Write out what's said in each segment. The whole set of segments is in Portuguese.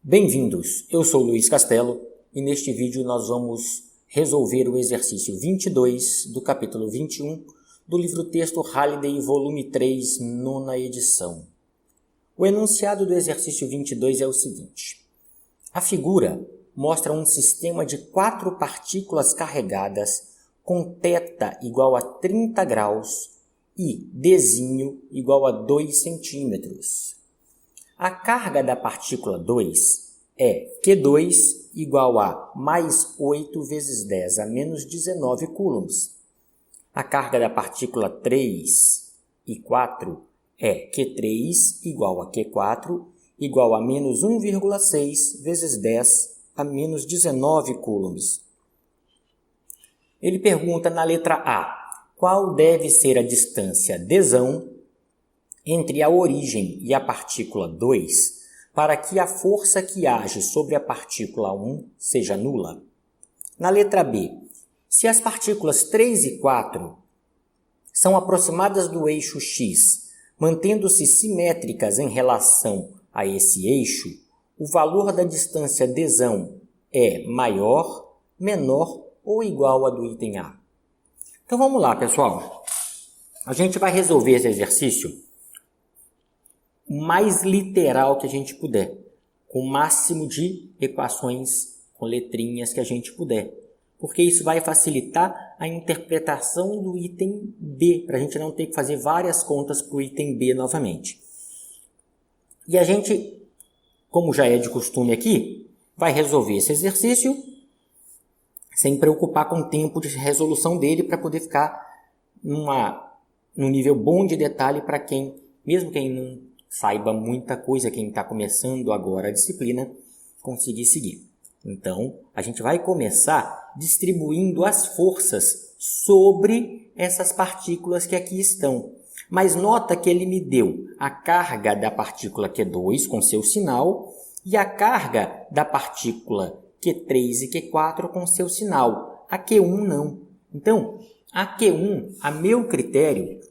Bem-vindos, eu sou Luiz Castelo e neste vídeo nós vamos resolver o exercício 22 do capítulo 21 do livro-texto Halliday, volume 3, nona edição. O enunciado do exercício 22 é o seguinte: a figura mostra um sistema de 4 partículas carregadas com θ igual a 30 graus e Dzinho igual a 2 centímetros. A carga da partícula 2 é Q2 igual a mais 8 vezes 10 a menos 19 coulombs. A carga da partícula 3 e 4 é Q3 igual a Q4 igual a menos 1,6 vezes 10 a menos 19 coulombs. Ele pergunta na letra A, qual deve ser a distância Dzão entre a origem e a partícula 2 para que a força que age sobre a partícula 1 seja nula? Na letra B, se as partículas 3 e 4 são aproximadas do eixo x, mantendo-se simétricas em relação a esse eixo, o valor da distância Dzão é maior, menor ou igual a do item A. Então vamos lá, pessoal. A gente vai resolver esse exercício o mais literal que a gente puder, com o máximo de equações com letrinhas que a gente puder, porque isso vai facilitar a interpretação do item B, para a gente não ter que fazer várias contas para o item B novamente. E a gente, como já é de costume aqui, vai resolver esse exercício sem preocupar com o tempo de resolução dele, para poder ficar num nível bom de detalhe para quem, mesmo quem não saiba muita coisa, quem está começando agora a disciplina, conseguir seguir. Então, a gente vai começar distribuindo as forças sobre essas partículas que aqui estão. Mas nota que ele me deu a carga da partícula Q2 com seu sinal e a carga da partícula Q3 e Q4 com seu sinal. A Q1 não. Então, a Q1, a meu critério,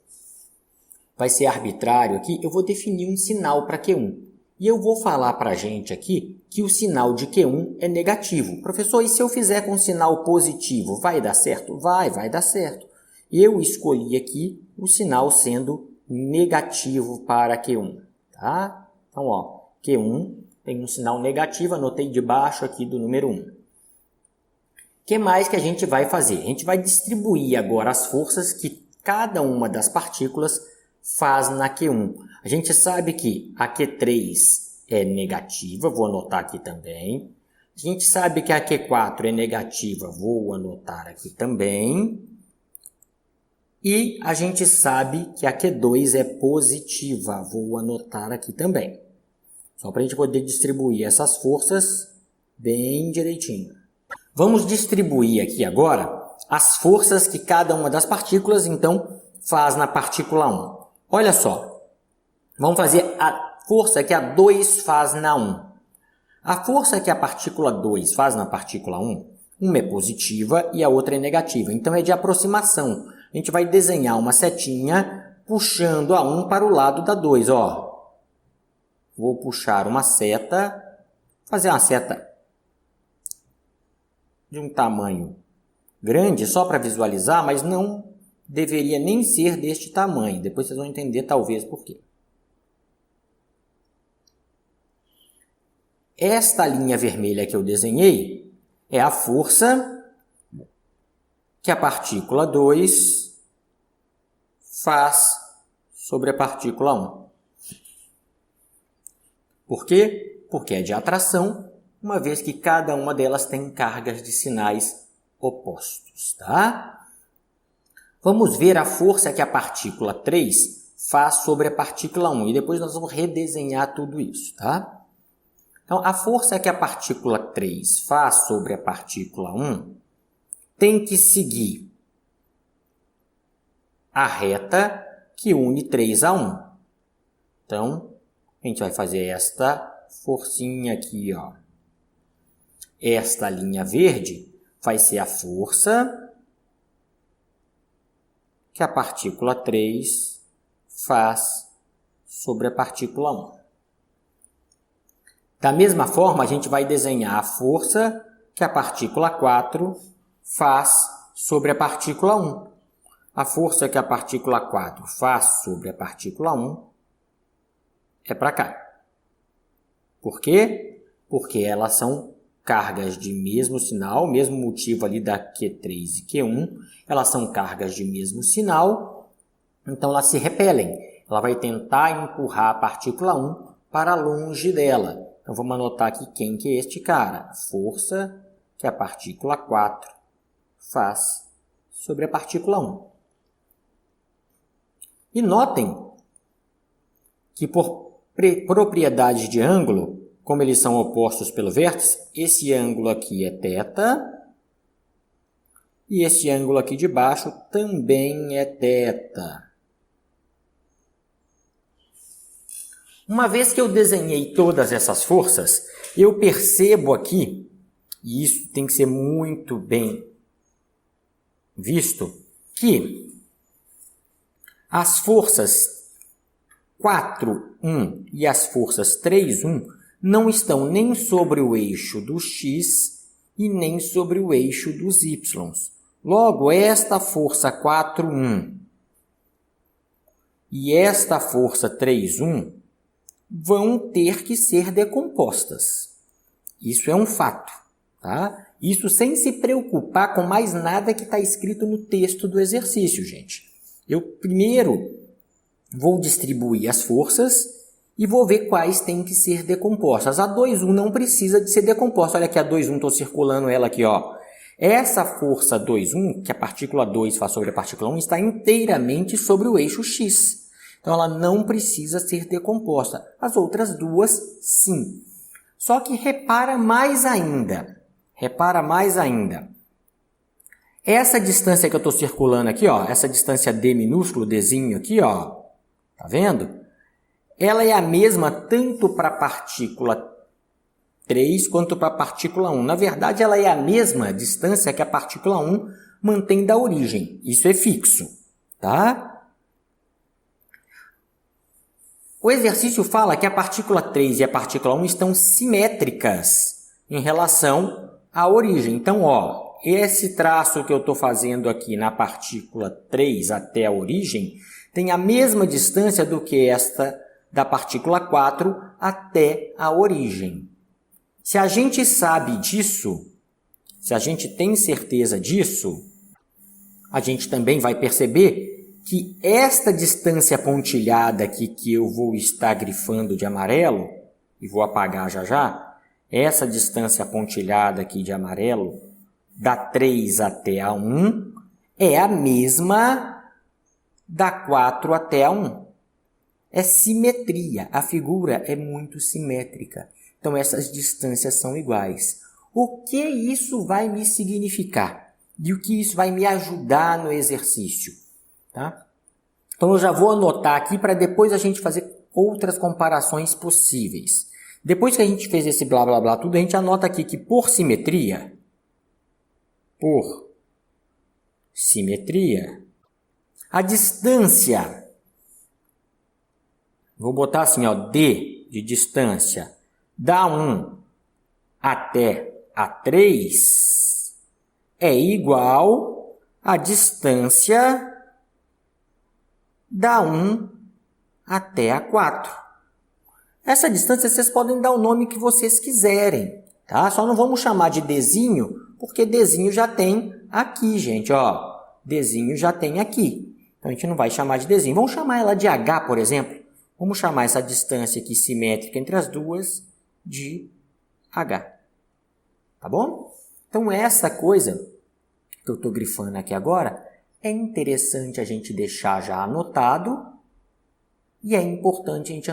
vai ser arbitrário aqui, eu vou definir um sinal para Q1. E eu vou falar para a gente aqui que o sinal de Q1 é negativo. Professor, e se eu fizer com sinal positivo, vai dar certo? Vai dar certo. Eu escolhi aqui o sinal sendo negativo para Q1. Tá? Então, ó, Q1 tem um sinal negativo, anotei debaixo aqui do número 1. O que mais que a gente vai fazer? A gente vai distribuir agora as forças que cada uma das partículas faz na Q1. A gente sabe que a Q3 é negativa, vou anotar aqui também. A gente sabe que a Q4 é negativa, vou anotar aqui também. E a gente sabe que a Q2 é positiva, vou anotar aqui também. Só para a gente poder distribuir essas forças bem direitinho. Vamos distribuir aqui agora as forças que cada uma das partículas, então, faz na partícula 1. Olha só, vamos fazer a força que a 2 faz na 1. A força que a partícula 2 faz na partícula 1, uma é positiva e a outra é negativa. Então, é de aproximação. A gente vai desenhar uma setinha puxando a 1 para o lado da 2. Ó. Vou puxar uma seta, fazer uma seta de um tamanho grande, só para visualizar, mas não deveria nem ser deste tamanho. Depois vocês vão entender talvez por quê. Esta linha vermelha que eu desenhei é a força que a partícula 2 faz sobre a partícula 1. Por quê? Porque é de atração, uma vez que cada uma delas tem cargas de sinais opostos, tá? Vamos ver a força que a partícula 3 faz sobre a partícula 1 e depois nós vamos redesenhar tudo isso, tá? Então, a força que a partícula 3 faz sobre a partícula 1 tem que seguir a reta que une 3 a 1. Então, a gente vai fazer esta forcinha aqui, ó. Esta linha verde vai ser a força que a partícula 3 faz sobre a partícula 1. Da mesma forma, a gente vai desenhar a força que a partícula 4 faz sobre a partícula 1. A força que a partícula 4 faz sobre a partícula 1 é para cá. Por quê? Porque elas são cargas de mesmo sinal, mesmo motivo ali da Q3 e Q1, elas são cargas de mesmo sinal, então elas se repelem. Ela vai tentar empurrar a partícula 1 para longe dela. Então vamos anotar aqui quem que é este cara. A força que a partícula 4 faz sobre a partícula 1. E notem que por propriedades de ângulo, como eles são opostos pelo vértice, esse ângulo aqui é θ e esse ângulo aqui de baixo também é θ. Uma vez que eu desenhei todas essas forças, eu percebo aqui, e isso tem que ser muito bem visto, que as forças 4, 1 e as forças 3, 1 não estão nem sobre o eixo do x e nem sobre o eixo dos y. Logo, esta força 4, 1 e esta força 3, 1 vão ter que ser decompostas. Isso é um fato, tá? Isso sem se preocupar com mais nada que está escrito no texto do exercício, gente. Eu primeiro vou distribuir as forças e vou ver quais têm que ser decompostas. A 2,1 não precisa de ser decomposta. Olha aqui a 2,1, estou circulando ela aqui, ó. Essa força 2,1, que a partícula 2 faz sobre a partícula 1, está inteiramente sobre o eixo x. Então, ela não precisa ser decomposta. As outras duas, sim. Só que repara mais ainda. Essa distância que eu estou circulando aqui, ó, essa distância d minúsculo, dzinho aqui, ó, tá vendo? Ela é a mesma tanto para a partícula 3 quanto para a partícula 1. Na verdade, ela é a mesma distância que a partícula 1 mantém da origem. Isso é fixo, tá? O exercício fala que a partícula 3 e a partícula 1 estão simétricas em relação à origem. Então, ó, esse traço que eu estou fazendo aqui na partícula 3 até a origem tem a mesma distância do que esta da partícula 4 até a origem. Se a gente sabe disso, se a gente tem certeza disso, a gente também vai perceber que esta distância pontilhada aqui que eu vou estar grifando de amarelo, e vou apagar já já, essa distância pontilhada aqui de amarelo, da 3 até a 1, é a mesma da 4 até a 1. É simetria, a figura é muito simétrica. Então, essas distâncias são iguais. O que isso vai me significar? E o que isso vai me ajudar no exercício? Tá? Então, eu já vou anotar aqui para depois a gente fazer outras comparações possíveis. Depois que a gente fez esse blá, blá, blá, tudo, a gente anota aqui que por simetria, a distância, vou botar assim, ó, d de distância, da 1 até a 3 é igual à distância da 1 até a 4. Essa distância vocês podem dar o nome que vocês quiserem, tá? Só não vamos chamar de Dzinho, porque Dzinho já tem aqui, gente, ó. Dzinho já tem aqui. Então, a gente não vai chamar de Dzinho. Vamos chamar ela de H, por exemplo. Vamos chamar essa distância aqui simétrica entre as duas de H. Tá bom? Então, essa coisa que eu estou grifando aqui agora, é interessante a gente deixar já anotado e é importante a gente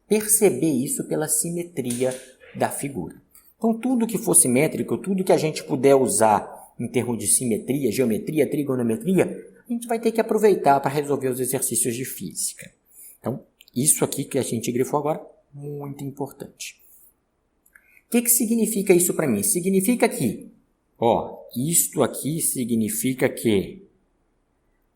perceber isso pela simetria da figura. Então, tudo que for simétrico, tudo que a gente puder usar em termos de simetria, geometria, trigonometria, a gente vai ter que aproveitar para resolver os exercícios de física. Então, isso aqui que a gente grifou agora, muito importante. O que significa isso para mim? Significa que, ó, isto aqui significa que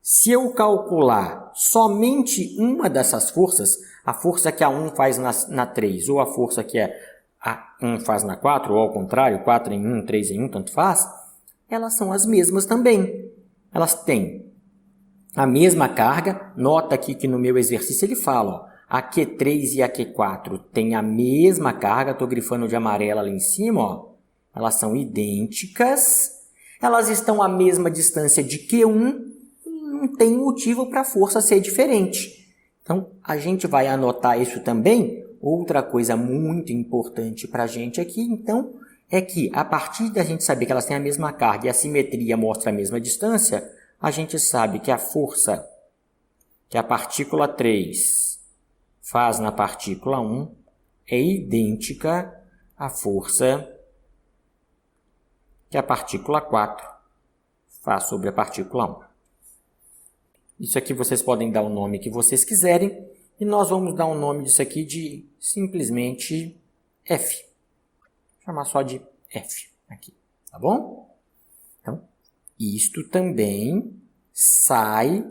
Se eu calcular somente uma dessas forças, a força que a 1 faz na 3, ou a força que a 1 faz na 4, ou ao contrário, 4 em 1, 3 em 1, tanto faz, elas são as mesmas também. Elas têm a mesma carga. Nota aqui que no meu exercício ele fala, ó, a Q3 e a Q4 têm a mesma carga, estou grifando de amarelo ali em cima, ó. Elas são idênticas, elas estão à mesma distância de Q1, não tem motivo para a força ser diferente. Então, a gente vai anotar isso também. Outra coisa muito importante para a gente aqui, então, é que a partir da gente saber que elas têm a mesma carga e a simetria mostra a mesma distância, a gente sabe que a força que a partícula 3 faz na partícula 1 é idêntica à força que a partícula 4 faz sobre a partícula 1. Isso aqui vocês podem dar o nome que vocês quiserem, e nós vamos dar o nome disso aqui de simplesmente F. Vou chamar só de F aqui, tá bom? Então, isto também sai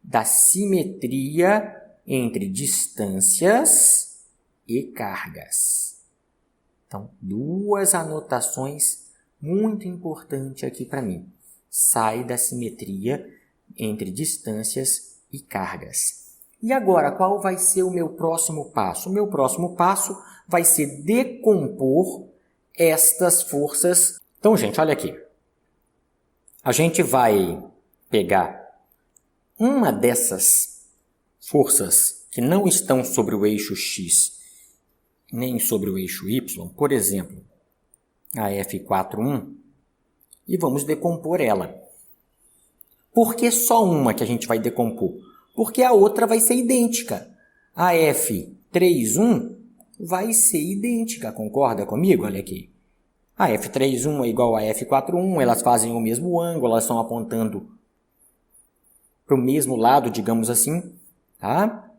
da simetria entre distâncias e cargas. Então, duas anotações muito importantes aqui para mim. Sai da simetria entre distâncias e cargas. E agora, qual vai ser o meu próximo passo? O meu próximo passo vai ser decompor estas forças. Então, gente, olha aqui. A gente vai pegar uma dessas forças que não estão sobre o eixo X nem sobre o eixo Y, por exemplo, a F4,1, e vamos decompor ela. Por que só uma que a gente vai decompor? Porque a outra vai ser idêntica. A F3,1 vai ser idêntica, concorda comigo? Olha aqui. A F3,1 é igual a F4,1, elas fazem o mesmo ângulo, elas estão apontando para o mesmo lado, digamos assim, tá?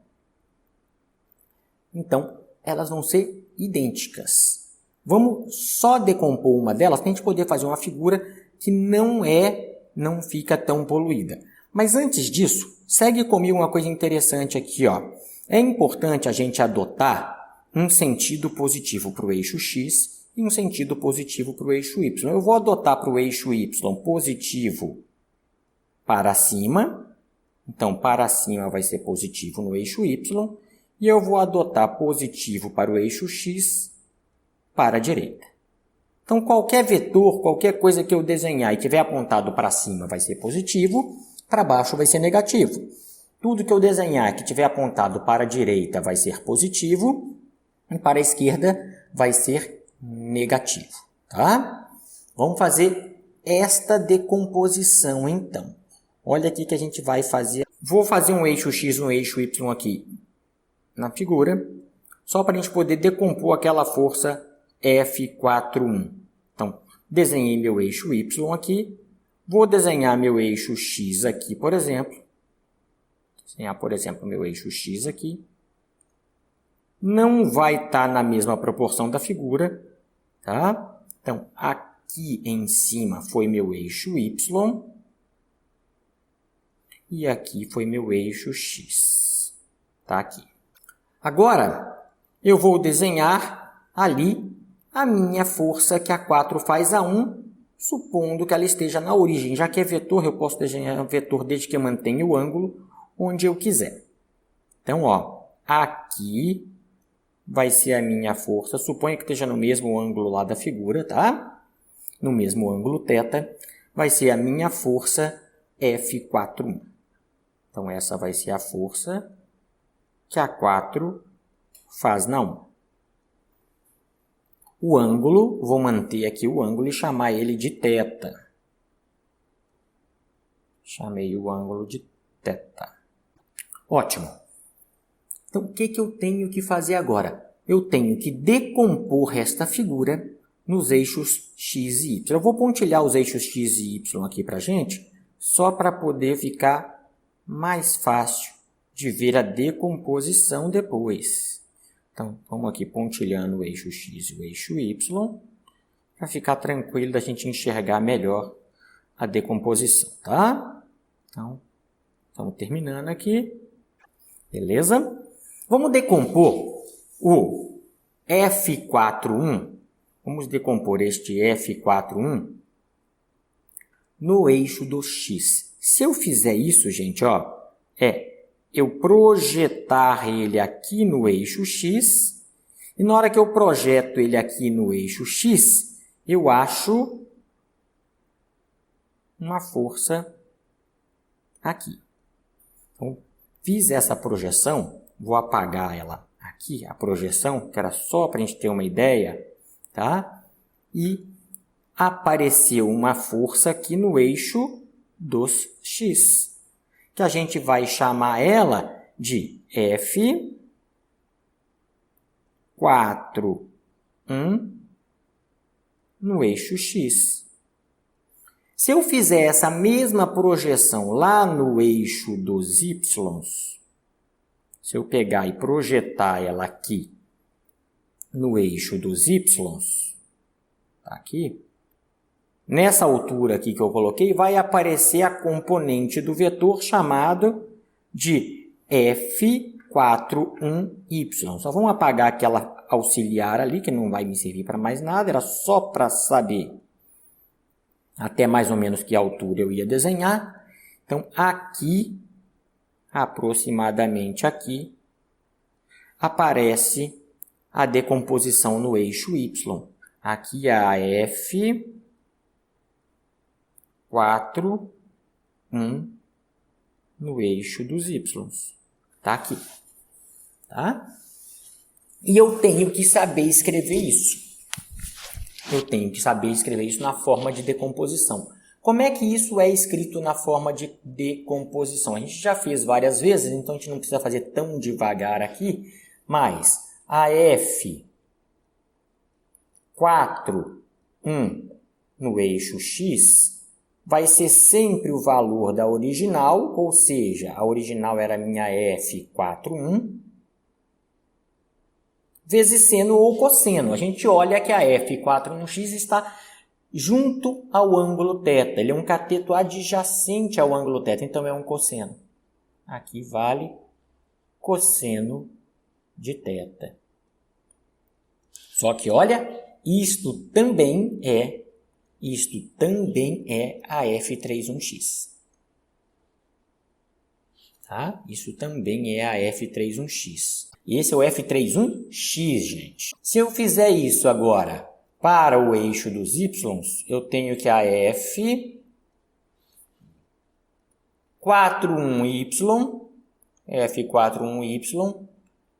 Então, elas vão ser idênticas. Vamos só decompor uma delas para a gente poder fazer uma figura que não fica tão poluída. Mas antes disso, segue comigo uma coisa interessante aqui, ó. É importante a gente adotar um sentido positivo para o eixo X e um sentido positivo para o eixo Y. Eu vou adotar para o eixo Y positivo para cima. Então, para cima vai ser positivo no eixo Y. E eu vou adotar positivo para o eixo X para a direita. Então, qualquer vetor, qualquer coisa que eu desenhar e tiver apontado para cima vai ser positivo, para baixo vai ser negativo. Tudo que eu desenhar que tiver apontado para a direita vai ser positivo e para a esquerda vai ser negativo, tá? Vamos fazer esta decomposição, então. Olha aqui que a gente vai fazer. Vou fazer um eixo X e um eixo Y aqui na figura, só para a gente poder decompor aquela força F4,1. Então, desenhei meu eixo Y aqui, vou desenhar meu eixo X aqui, por exemplo. Desenhar, por exemplo, meu eixo X aqui. Não vai estar na mesma proporção da figura, tá? Então, aqui em cima foi meu eixo Y e aqui foi meu eixo X. Tá aqui. Agora, eu vou desenhar ali a minha força que a 4 faz a 1, supondo que ela esteja na origem. Já que é vetor, eu posso desenhar um vetor desde que eu mantenha o ângulo onde eu quiser. Então, ó, aqui vai ser a minha força. Suponha que esteja no mesmo ângulo lá da figura, tá? No mesmo ângulo θ, vai ser a minha força F4,1. Então, essa vai ser a força que a 4 faz na 1. O ângulo, vou manter aqui o ângulo e chamar ele de θ. Chamei o ângulo de θ. Ótimo. Então, o que eu tenho que fazer agora? Eu tenho que decompor esta figura nos eixos X e Y. Eu vou pontilhar os eixos X e Y aqui para a gente, só para poder ficar mais fácil de ver a decomposição depois. Então, vamos aqui pontilhando o eixo X e o eixo Y, para ficar tranquilo da gente enxergar melhor a decomposição, tá? Então, Estamos terminando aqui. Beleza? Vamos decompor o F41. Vamos decompor este F41 no eixo do X. Se eu fizer isso, gente, ó, eu projetar ele aqui no eixo X, e na hora que eu projeto ele aqui no eixo X, eu acho uma força aqui. Então, fiz essa projeção, vou apagar ela aqui, a projeção, que era só para a gente ter uma ideia, tá? E apareceu uma força aqui no eixo dos X, que a gente vai chamar ela de F41 no eixo X. Se eu fizer essa mesma projeção lá no eixo dos Y, se eu pegar e projetar ela aqui no eixo dos Y, tá aqui, nessa altura aqui que eu coloquei, vai aparecer a componente do vetor chamado de F41Y. Só vamos apagar aquela auxiliar ali, que não vai me servir para mais nada, era só para saber até mais ou menos que altura eu ia desenhar. Então, aqui, aproximadamente aqui, aparece a decomposição no eixo Y. Aqui é a F41 no eixo dos Y. Tá aqui. Tá? E eu tenho que saber escrever isso. Eu tenho que saber escrever isso na forma de decomposição. Como é que isso é escrito na forma de decomposição? A gente já fez várias vezes, então a gente não precisa fazer tão devagar aqui, mas a F41 no eixo X vai ser sempre o valor da original, ou seja, a original era a minha F41, vezes seno ou cosseno. A gente olha que a F41x está junto ao ângulo θ. Ele é um cateto adjacente ao ângulo θ, então é um cosseno. Aqui vale cosseno de θ. Só que olha, isto também é a F31x. Tá? Isso também é a F31x. Esse é o F31x, gente. Se eu fizer isso agora para o eixo dos Y, eu tenho que a F41y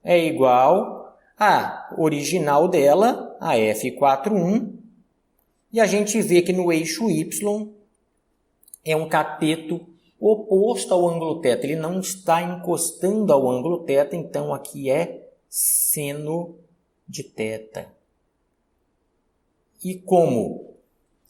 é igual à original dela, a F41, e a gente vê que no eixo Y é um cateto oposto ao ângulo θ. Ele não está encostando ao ângulo θ, então aqui é seno de θ. E como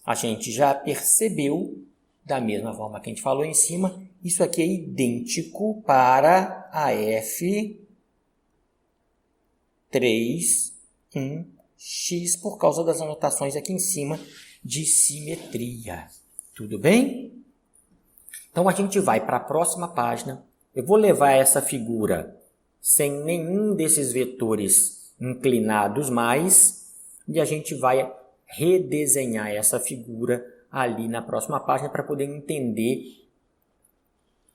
a gente já percebeu, da mesma forma que a gente falou em cima, isso aqui é idêntico para a F31x por causa das anotações aqui em cima de simetria. Tudo bem? Então, a gente vai para a próxima página. Eu vou levar essa figura sem nenhum desses vetores inclinados mais e a gente vai redesenhar essa figura ali na próxima página para poder entender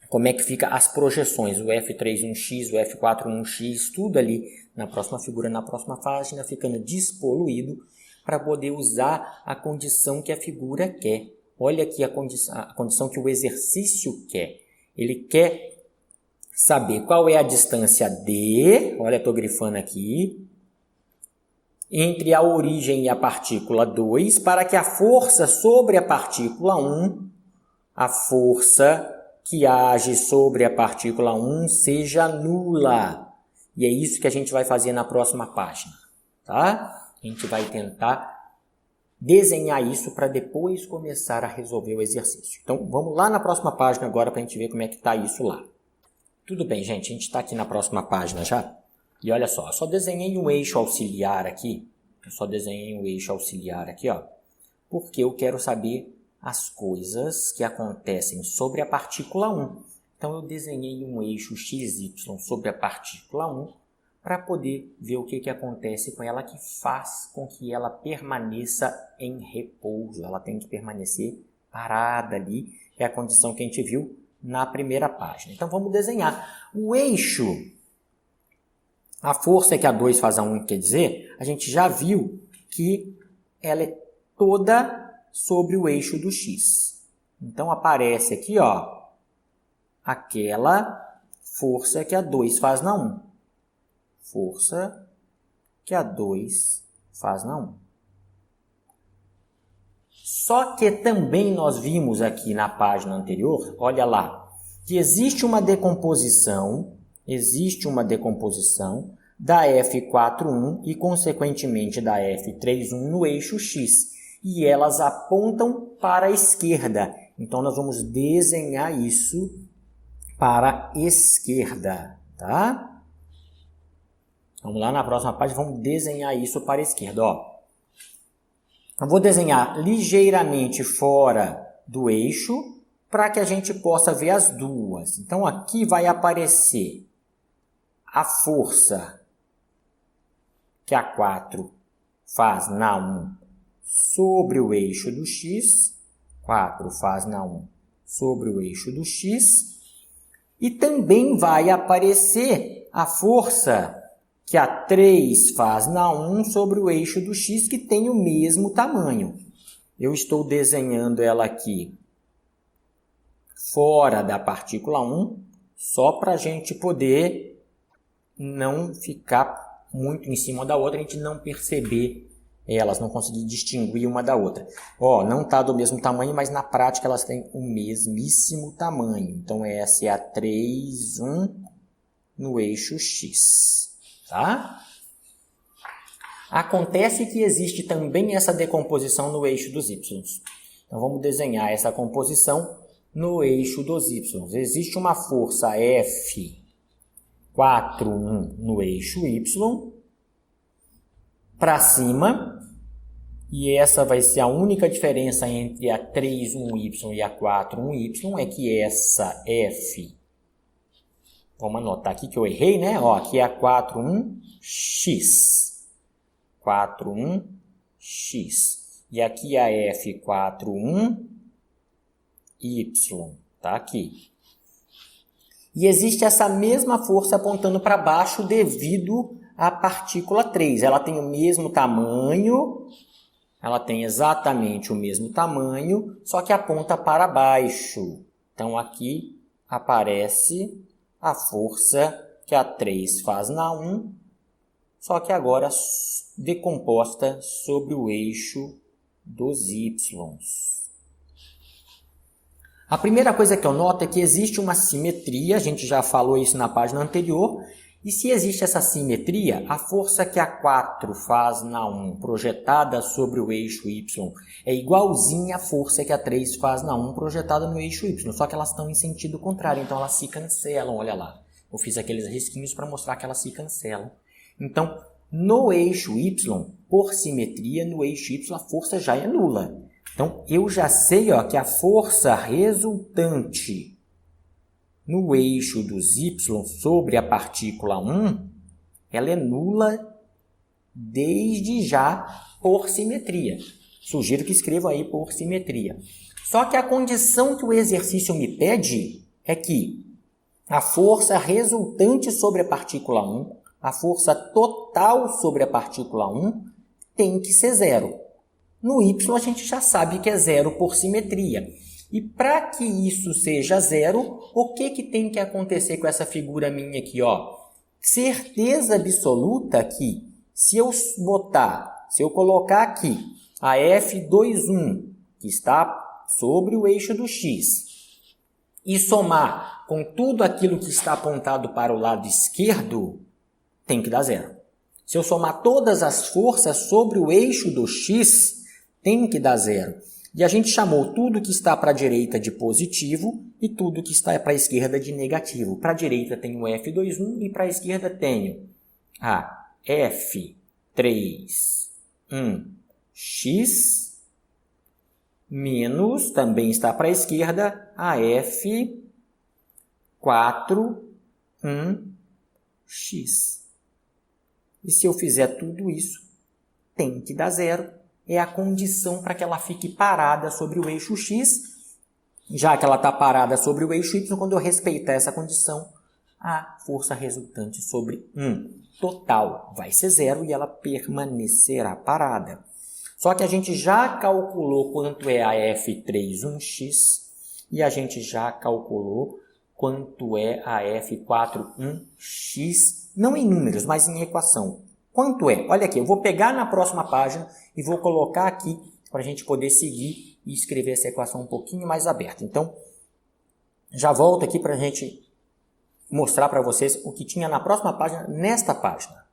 como é que fica as projeções, o F31x, o F41x, tudo ali na próxima figura, na próxima página, ficando despoluído para poder usar a condição que a figura quer. Olha aqui a condição que o exercício quer. Ele quer saber qual é a distância D, olha, estou grifando aqui, entre a origem e a partícula 2, para que a força sobre a partícula 1, a força que age sobre a partícula 1, seja nula. E é isso que a gente vai fazer na próxima página. Tá? A gente vai tentar desenhar isso para depois começar a resolver o exercício. Então, vamos lá na próxima página agora para a gente ver como é que está isso lá. Tudo bem, gente, a gente está aqui na próxima página já. E olha só, eu só desenhei um eixo auxiliar aqui. Ó, porque eu quero saber as coisas que acontecem sobre a partícula 1. Então, eu desenhei um eixo XY sobre a partícula 1 para poder ver o que acontece com ela, que faz com que ela permaneça em repouso. Ela tem que permanecer parada ali, é a condição que a gente viu na primeira página. Então, vamos desenhar. O eixo, a força que a 2 faz a 1 quer dizer, a gente já viu que ela é toda sobre o eixo do X. Então, aparece aqui, ó, aquela força que a 2 faz na 1. Força que a 2 faz na 1. Só que também nós vimos aqui na página anterior, olha lá, que existe uma decomposição da F41 e, consequentemente, da F31 no eixo X. E elas apontam para a esquerda. Então, nós vamos desenhar isso para a esquerda, tá? Vamos lá na próxima página, vamos desenhar isso para a esquerda, ó. Eu vou desenhar ligeiramente fora do eixo para que a gente possa ver as duas. Então, aqui vai aparecer a força que a 4 faz na 1 sobre o eixo do X. 4 faz na 1 sobre o eixo do X. E também vai aparecer a força que a 3 faz na 1 sobre o eixo do X, que tem o mesmo tamanho. Eu estou desenhando ela aqui fora da partícula 1, só para a gente poder não ficar muito em cima da outra, a gente não perceber elas, não conseguir distinguir uma da outra. Ó, não está do mesmo tamanho, mas na prática elas têm o mesmíssimo tamanho. Então, essa é a 3, 1 no eixo X. Tá? Acontece que existe também essa decomposição no eixo dos Y. Então, vamos desenhar essa composição no eixo dos Y. Existe uma força F41 no eixo Y para cima, e essa vai ser a única diferença entre a 31Y e a 41Y, é que essa F, vamos anotar aqui que eu errei, né? Ó, aqui é a 41X. 41X. E aqui a F41Y. Tá aqui. E existe essa mesma força apontando para baixo devido à partícula 3. Ela tem o mesmo tamanho, ela tem exatamente o mesmo tamanho, só que aponta para baixo. Então, aqui aparece a força que a 3 faz na 1, só que agora decomposta sobre o eixo dos Y. A primeira coisa que eu noto é que existe uma simetria, a gente já falou isso na página anterior, e se existe essa simetria, a força que a 4 faz na 1 projetada sobre o eixo Y é igualzinha à força que a 3 faz na 1 projetada no eixo Y, só que elas estão em sentido contrário, então elas se cancelam, olha lá. Eu fiz aqueles risquinhos para mostrar que elas se cancelam. Então, no eixo Y, por simetria, no eixo Y a força já é nula. Então, eu já sei, ó, que a força resultante no eixo dos Y sobre a partícula 1, ela é nula desde já por simetria. Sugiro que escreva aí por simetria. Só que a condição que o exercício me pede é que a força resultante sobre a partícula 1, a força total sobre a partícula 1, tem que ser zero. No Y a gente já sabe que é zero por simetria. E para que isso seja zero, o que tem que acontecer com essa figura minha aqui, ó? Certeza absoluta que se eu colocar aqui a F21, que está sobre o eixo do X, e somar com tudo aquilo que está apontado para o lado esquerdo, tem que dar zero. Se eu somar todas as forças sobre o eixo do X, tem que dar zero. E a gente chamou tudo que está para a direita de positivo e tudo que está para a esquerda de negativo. Para a direita tem o F21 e para a esquerda tenho a F31X menos, também está para a esquerda, a F31Y. 4, 1x. E se eu fizer tudo isso, tem que dar zero. É a condição para que ela fique parada sobre o eixo x. Já que ela está parada sobre o eixo y, quando eu respeitar essa condição, a força resultante sobre 1 total vai ser zero e ela permanecerá parada. Só que a gente já calculou quanto é a F3,1x e a gente já calculou quanto é a F4,1x, não em números, mas em equação. Quanto é? Olha aqui, eu vou pegar na próxima página e vou colocar aqui para a gente poder seguir e escrever essa equação um pouquinho mais aberta. Então, já volto aqui para a gente mostrar para vocês o que tinha na próxima página, nesta página.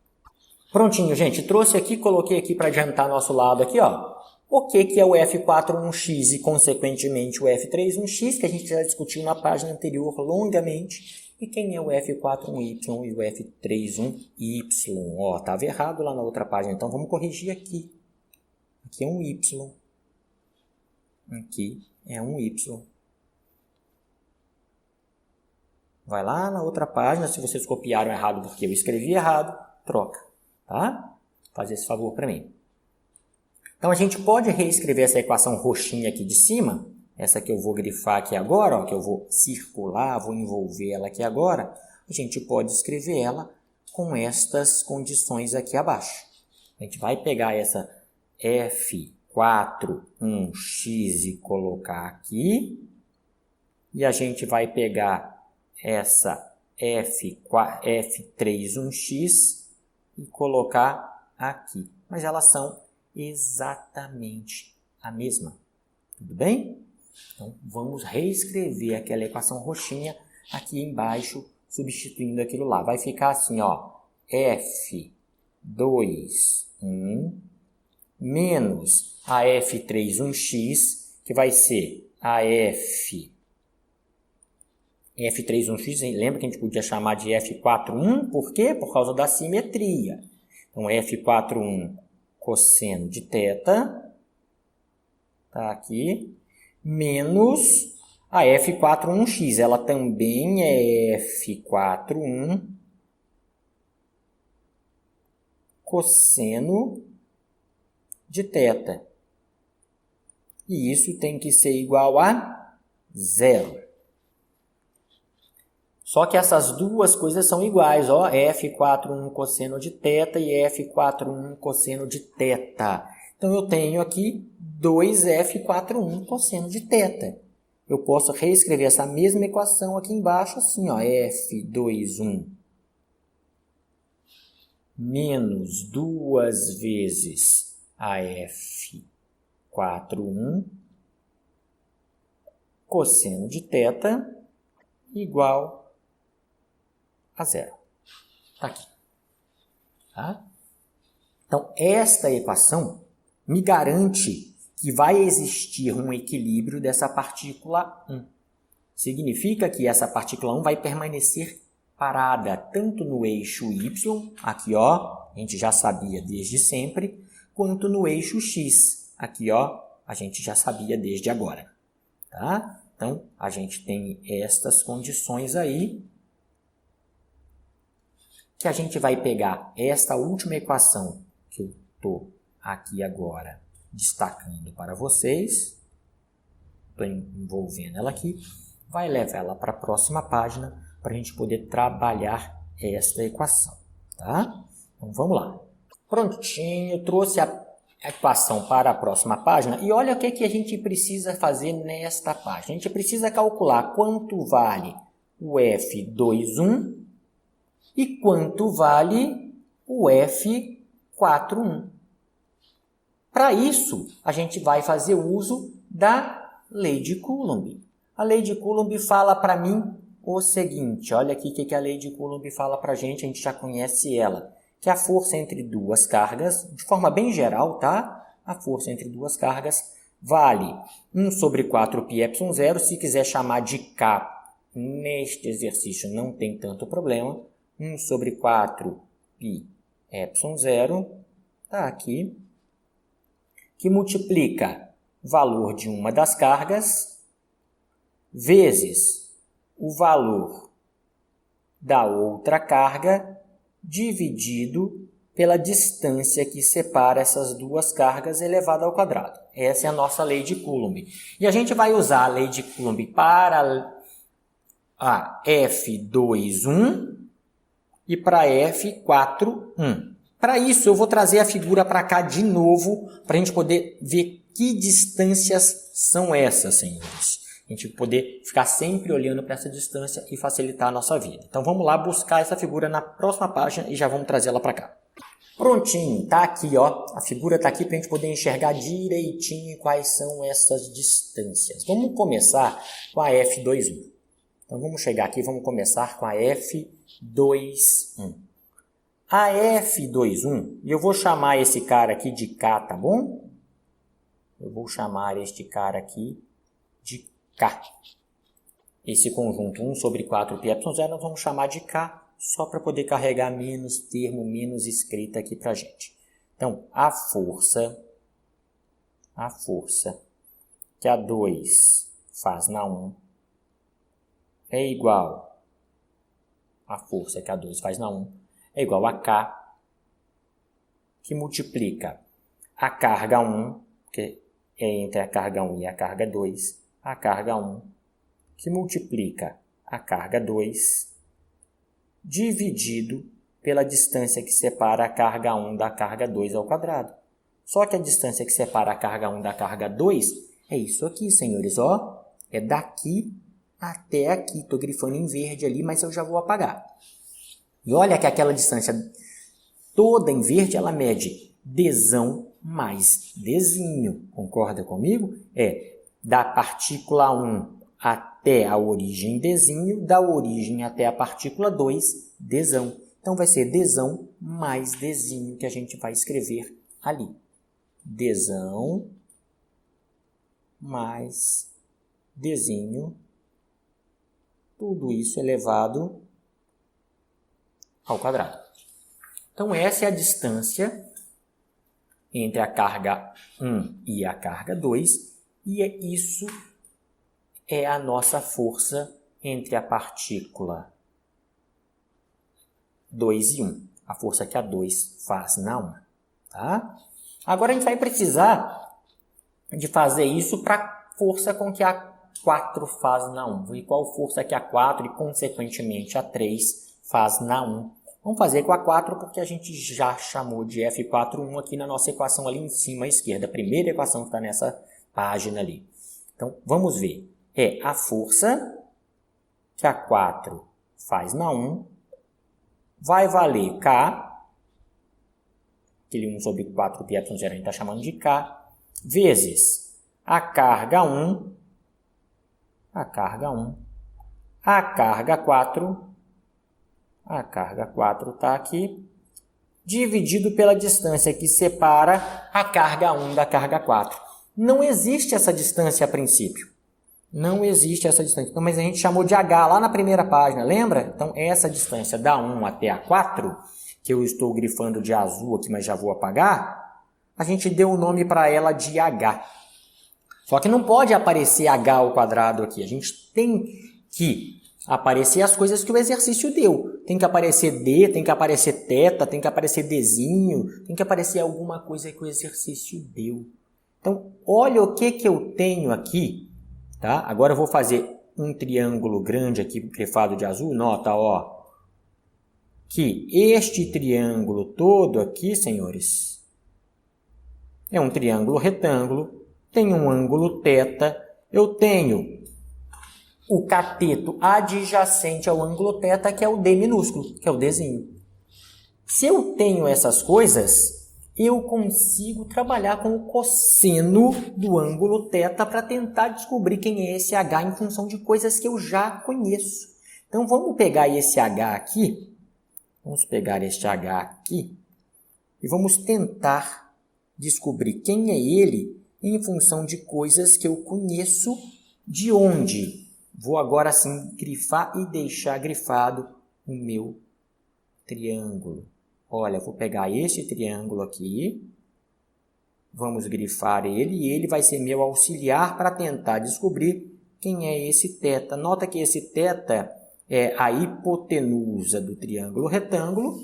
Prontinho, gente. Trouxe aqui, coloquei aqui para adiantar nosso lado aqui, ó. O que é o F4,1x e, consequentemente, o F3,1x, que a gente já discutiu na página anterior longamente. E quem é o F4,1y e o F3,1y? Ó, estava errado lá na outra página, então vamos corrigir aqui. Aqui é um y. Aqui é um y. Vai lá na outra página, se vocês copiaram errado porque eu escrevi errado, troca, tá? Faz esse favor para mim. Então, a gente pode reescrever essa equação roxinha aqui de cima, essa que eu vou grifar aqui agora, ó, que eu vou circular, vou envolver ela aqui agora, a gente pode escrever ela com estas condições aqui abaixo. A gente vai pegar essa F4,1x e colocar aqui, e a gente vai pegar essa F3,1x e colocar aqui. Mas elas são exatamente a mesma. Tudo bem? Então, vamos reescrever aquela equação roxinha aqui embaixo, substituindo aquilo lá. Vai ficar assim, ó. F2,1 menos a F3,1x, que vai ser a F3,1x, lembra que a gente podia chamar de F4,1? Por quê? Por causa da simetria. Então, F4,1 cosseno de θ, tá aqui, menos a F4,1x. Ela também é F4,1 cosseno de θ. E isso tem que ser igual a zero. Só que essas duas coisas são iguais, ó, F4,1 cosseno de θ e F4,1 cosseno de θ. Então, eu tenho aqui 2F4,1 cosseno de θ. Eu posso reescrever essa mesma equação aqui embaixo, assim, ó, F2,1 menos 2 vezes a F4,1 cosseno de θ igual a zero. Está aqui. Tá? Então, esta equação me garante que vai existir um equilíbrio dessa partícula 1. Significa que essa partícula 1 vai permanecer parada tanto no eixo y, aqui ó, a gente já sabia desde sempre, quanto no eixo x, aqui ó, a gente já sabia desde agora. Tá? Então, a gente tem estas condições aí, que a gente vai pegar esta última equação que eu estou aqui agora destacando para vocês, estou envolvendo ela aqui, vai levar ela para a próxima página para a gente poder trabalhar esta equação, tá? Então, vamos lá. Prontinho, trouxe a equação para a próxima página e olha o que a gente precisa fazer nesta página. A gente precisa calcular quanto vale o F2,1 e quanto vale o F4,1. Para isso, a gente vai fazer uso da lei de Coulomb. A lei de Coulomb fala para mim o seguinte, olha aqui o que a lei de Coulomb fala para a gente já conhece ela, que a força entre duas cargas, de forma bem geral, tá? A força entre duas cargas vale 1 sobre 4πε0, se quiser chamar de K neste exercício não tem tanto problema, 1 sobre 4πε0, tá aqui, que multiplica o valor de uma das cargas vezes o valor da outra carga dividido pela distância que separa essas duas cargas elevada ao quadrado. Essa é a nossa lei de Coulomb. E a gente vai usar a lei de Coulomb para a F21 e para F41. Para isso, eu vou trazer a figura para cá de novo, para a gente poder ver que distâncias são essas, senhores. A gente poder ficar sempre olhando para essa distância e facilitar a nossa vida. Então, vamos lá buscar essa figura na próxima página e já vamos trazer ela para cá. Prontinho, tá aqui, ó. A figura tá aqui para a gente poder enxergar direitinho quais são essas distâncias. Vamos começar com a F21. Então, vamos chegar aqui e vamos começar com a F21. A F21, e eu vou chamar esse cara aqui de K, tá bom? Eu vou chamar este cara aqui de K. Esse conjunto 1 sobre 4πε0 nós vamos chamar de K, só para poder carregar menos termo, menos escrita aqui para a gente. Então, a força que a 2 faz na 1 é igual a força que a 2 faz na 1 é igual a K, que multiplica a carga 1, que é entre a carga 1 e a carga 2, a carga 1, que multiplica a carga 2, dividido pela distância que separa a carga 1 da carga 2 ao quadrado. Só que a distância que separa a carga 1 da carga 2 é isso aqui, senhores, ó. É daqui até aqui. Estou grifando em verde ali, mas eu já vou apagar. E olha que aquela distância toda em verde, ela mede dzão mais dzinho. Concorda comigo? É da partícula 1 até a origem dzinho, da origem até a partícula 2, dzão. Então, vai ser dzão mais dzinho que a gente vai escrever ali. Dzão mais dzinho. Tudo isso elevado ao quadrado. Então, essa é a distância entre a carga 1 e a carga 2. E isso é a nossa força entre a partícula 2 e 1. A força que a 2 faz na 1. Tá? Agora, a gente vai precisar de fazer isso para a força com que a 4 faz na 1. E qual força que a 4 e, consequentemente, a 3 faz na 1. Vamos fazer com a 4 porque a gente já chamou de F41 aqui na nossa equação ali em cima à esquerda. A primeira equação que está nessa página ali. Então, vamos ver. É a força que a 4 faz na 1 vai valer K, aquele 1 sobre 4πε0 a gente está chamando de K, vezes a carga 1, a carga 4, a carga 4 está aqui, dividido pela distância que separa a carga 1 da carga 4. Não existe essa distância a princípio. Não existe essa distância. Então, mas a gente chamou de H lá na primeira página, lembra? Então, essa distância da 1 até a 4, que eu estou grifando de azul aqui, mas já vou apagar, a gente deu o nome para ela de H. Só que não pode aparecer H ao quadrado aqui. A gente tem que aparecer as coisas que o exercício deu. Tem que aparecer D, tem que aparecer θ, tem que aparecer Dzinho, tem que aparecer alguma coisa que o exercício deu. Então, olha o que eu tenho aqui. Tá? Agora eu vou fazer um triângulo grande aqui, grifado de azul. Nota, ó, que este triângulo todo aqui, senhores, é um triângulo retângulo, tem um ângulo θ, eu tenho o cateto adjacente ao ângulo θ, que é o D minúsculo, que é o Dzinho. Se eu tenho essas coisas, eu consigo trabalhar com o cosseno do ângulo θ para tentar descobrir quem é esse H em função de coisas que eu já conheço. Então, vamos pegar esse H aqui, e vamos tentar descobrir quem é ele em função de coisas que eu conheço de onde. Vou agora sim grifar e deixar grifado o meu triângulo. Olha, vou pegar esse triângulo aqui, vamos grifar ele e ele vai ser meu auxiliar para tentar descobrir quem é esse θ. Nota que esse θ é a hipotenusa do triângulo retângulo,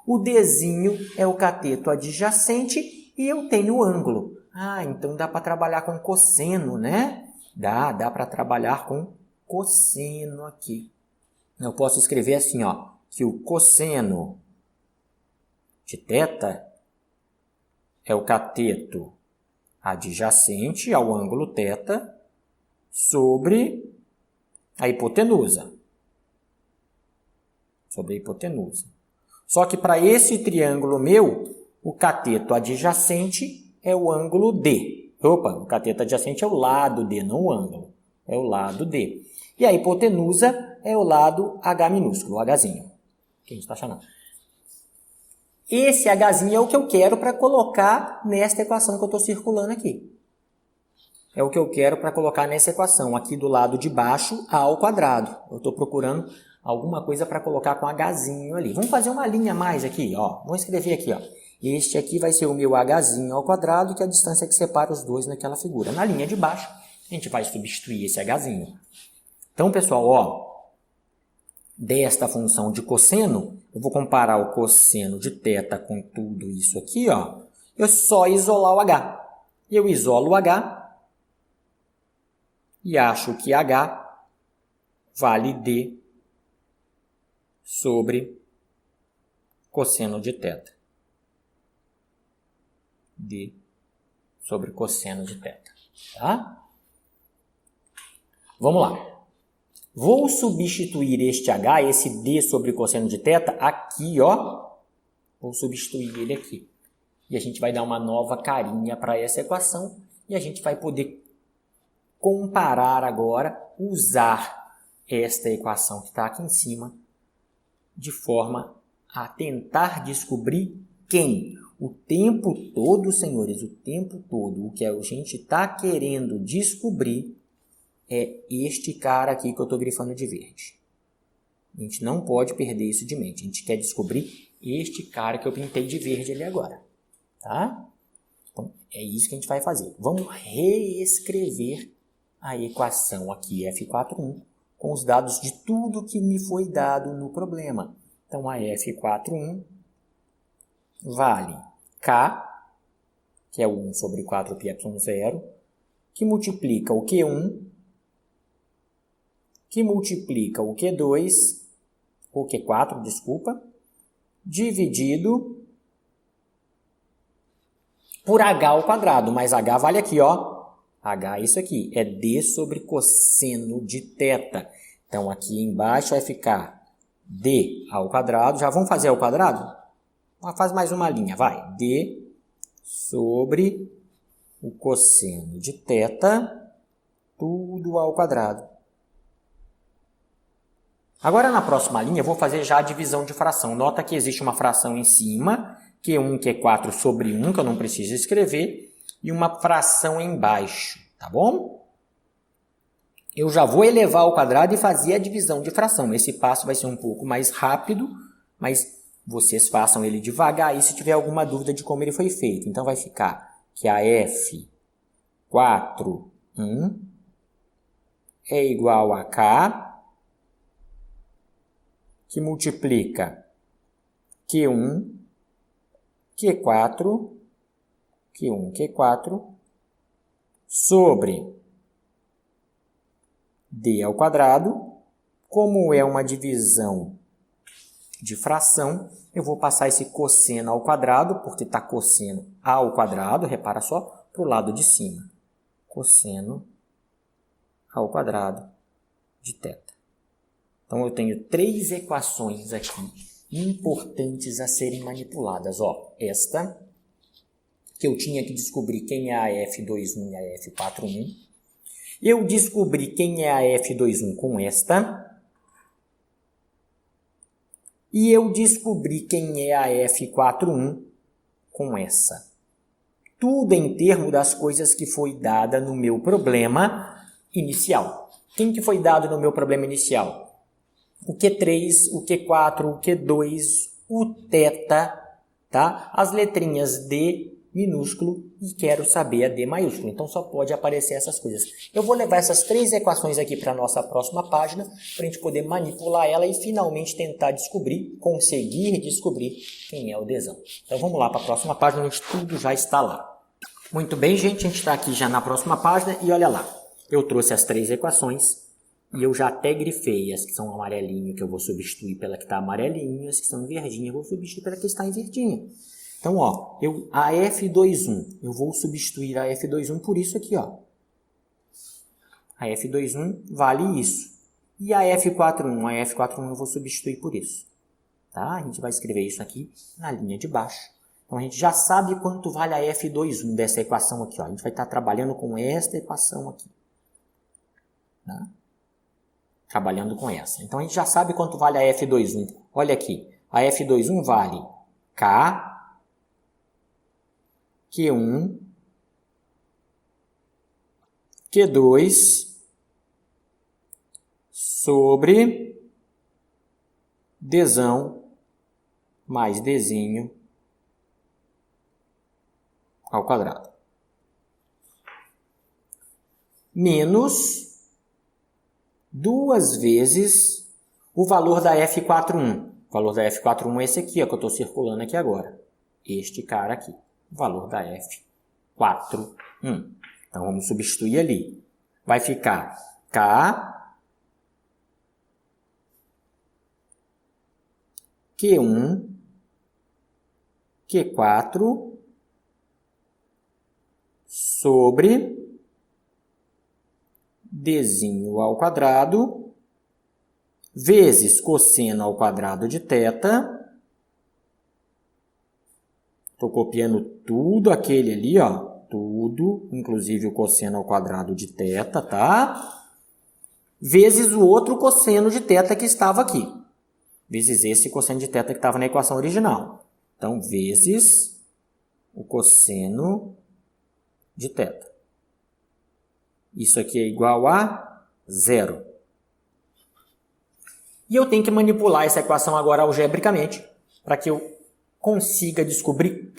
o Dzinho é o cateto adjacente e eu tenho o ângulo. Ah, então dá para trabalhar com cosseno, né? Dá para trabalhar com cosseno aqui. Eu posso escrever assim, ó, que o cosseno de θ é o cateto adjacente ao ângulo θ sobre a hipotenusa. Sobre a hipotenusa. Só que para esse triângulo meu, o cateto adjacente é o ângulo D. Opa, o cateto adjacente é o lado D, não o ângulo. É o lado D. E a hipotenusa é o lado H minúsculo, o Hzinho, que a gente está chamando. Esse Hzinho é o que eu quero para colocar nesta equação que eu estou circulando aqui. É o que eu quero para colocar nessa equação, aqui do lado de baixo, A ao quadrado. Eu estou procurando alguma coisa para colocar com Hzinho ali. Vamos fazer uma linha a mais aqui, ó. Vamos escrever aqui, ó. Este aqui vai ser o meu Hzinho ao quadrado, que é a distância que separa os dois naquela figura. Na linha de baixo, a gente vai substituir esse Hzinho. Então, pessoal, ó, desta função de cosseno, eu vou comparar o cosseno de θ com tudo isso aqui, ó. Eu só isolar o H. Eu isolo o H e acho que H vale D sobre cosseno de θ. D sobre cosseno de θ. Tá? Vamos lá. Vou substituir este H, esse D sobre cosseno de θ, aqui, ó. Vou substituir ele aqui. E a gente vai dar uma nova carinha para essa equação. E a gente vai poder comparar agora, usar esta equação que está aqui em cima, de forma a tentar descobrir quem? O tempo todo, senhores, o tempo todo, o que a gente está querendo descobrir é este cara aqui que eu estou grifando de verde. A gente não pode perder isso de mente. A gente quer descobrir este cara que eu pintei de verde ali agora. Tá? Então, é isso que a gente vai fazer. Vamos reescrever a equação aqui, F41, com os dados de tudo que me foi dado no problema. Então, a F41 vale K, que é o 1 sobre 4πε0, que multiplica o Q1, que multiplica o Q2, ou Q4, desculpa, dividido por H ao quadrado, mas H vale aqui, ó. H é isso aqui, é D sobre cosseno de θ. Então, aqui embaixo vai ficar D ao quadrado. Já vamos fazer ao quadrado? Faz mais uma linha, vai. D sobre o cosseno de θ, tudo ao quadrado. Agora, na próxima linha, eu vou fazer já a divisão de fração. Nota que existe uma fração em cima, Q1, Q4 sobre 1, que eu não preciso escrever, e uma fração embaixo, tá bom? Eu já vou elevar ao quadrado e fazer a divisão de fração. Esse passo vai ser um pouco mais rápido, mas vocês façam ele devagar aí se tiver alguma dúvida de como ele foi feito. Então, vai ficar que a F41 é igual a K, que multiplica Q1, Q4, sobre D ao quadrado. Como é uma divisão de fração, eu vou passar esse cosseno ao quadrado, porque está cosseno ao quadrado, repara só, para o lado de cima. Cosseno ao quadrado de θ. Então, eu tenho 3 equações aqui importantes a serem manipuladas. Ó, esta, que eu tinha que descobrir quem é a F21 e a F41. Eu descobri quem é a F21 com esta. E eu descobri quem é a F41 com essa. Tudo em termos das coisas que foi dada no meu problema inicial. Quem que foi dado no meu problema inicial? O Q3, o Q4, o Q2, o θ, tá? As letrinhas D minúsculo e quero saber a D maiúsculo. Então só pode aparecer essas coisas. Eu vou levar essas 3 equações aqui para a nossa próxima página, para a gente poder manipular ela e finalmente tentar conseguir descobrir quem é o Dzão. Então vamos lá para a próxima página, onde tudo já está lá. Muito bem, gente, a gente está aqui já na próxima página e olha lá. Eu trouxe as 3 equações e eu já até grifei as que são amarelinho, que eu vou substituir pela que está amarelinha, as que estão em verdinha, eu vou substituir pela que está em verdinha. Então, ó, a F21, eu vou substituir a F21 por isso aqui, ó. A F21 vale isso. E a F41? A F41 eu vou substituir por isso. Tá? A gente vai escrever isso aqui na linha de baixo. Então, a gente já sabe quanto vale a F21 dessa equação aqui, ó. A gente vai estar trabalhando com esta equação aqui. Tá? Trabalhando com essa. Então, a gente já sabe quanto vale a F21. Olha aqui. A F21 vale K Q1, Q2 sobre Dzão mais Dzinho ao quadrado. Menos 2 vezes o valor da F41. O valor da F41 é esse aqui, ó, que eu estou circulando aqui agora. Este cara aqui. O valor da F41. Então, vamos substituir ali. Vai ficar K Q1 Q4 sobre Dzinho ao quadrado vezes cosseno ao quadrado de θ. Estou copiando tudo aquele ali, ó. Tudo, inclusive o cosseno ao quadrado de θ, tá? Vezes o outro cosseno de θ que estava aqui. Vezes esse cosseno de θ que estava na equação original. Então, vezes o cosseno de θ. Isso aqui é igual a 0. E eu tenho que manipular essa equação agora algebricamente para que eu consiga descobrir